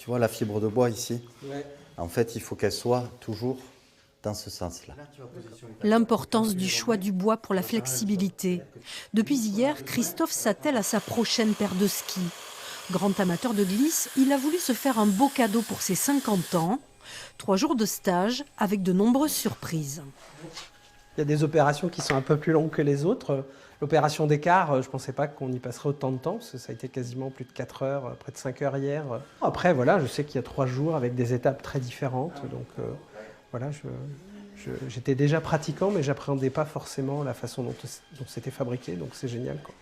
Tu vois la fibre de bois ici? Ouais. En fait, il faut qu'elle soit toujours dans ce sens-là. L'importance du choix du bois pour la flexibilité. Depuis hier, Christophe s'attelle à sa prochaine paire de skis. Grand amateur de glisse, il a voulu se faire un beau cadeau pour ses 50 ans. 3 jours de stage avec de nombreuses surprises. Il y a des opérations qui sont un peu plus longues que les autres. L'opération d'écart, je ne pensais pas qu'on y passerait autant de temps, parce que ça a été quasiment plus de 4 heures, près de 5 heures hier. Après, voilà, je sais qu'il y a 3 jours avec des étapes très différentes. Donc voilà, j'étais déjà pratiquant, mais j'appréhendais pas forcément la façon dont c'était fabriqué, donc c'est génial, quoi.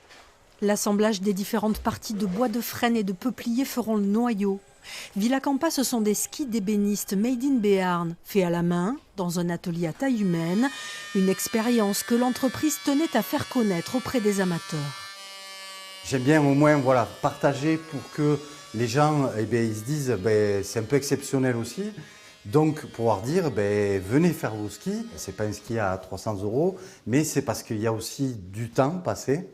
L'assemblage des différentes parties de bois de frêne et de peuplier feront le noyau. Villacampa, ce sont des skis d'ébénistes made in Béarn, faits à la main, dans un atelier à taille humaine. Une expérience que l'entreprise tenait à faire connaître auprès des amateurs. J'aime bien au moins voilà, partager pour que les gens ils se disent c'est un peu exceptionnel aussi. Donc pouvoir dire venez faire vos skis. C'est pas un ski à 300 €, mais c'est parce qu'il y a aussi du temps passé.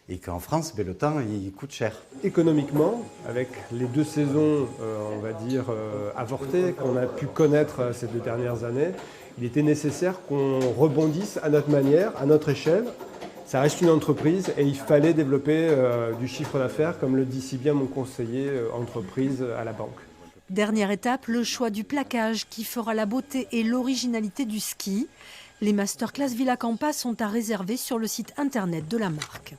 Et qu'en France, le temps, il coûte cher. Économiquement, avec les 2 saisons, on va dire, avortées qu'on a pu connaître ces 2 dernières années, il était nécessaire qu'on rebondisse à notre manière, à notre échelle. Ça reste une entreprise et il fallait développer du chiffre d'affaires, comme le dit si bien mon conseiller entreprise à la banque. Dernière étape, le choix du plaquage qui fera la beauté et l'originalité du ski. Les masterclass Villacampa sont à réserver sur le site internet de la marque.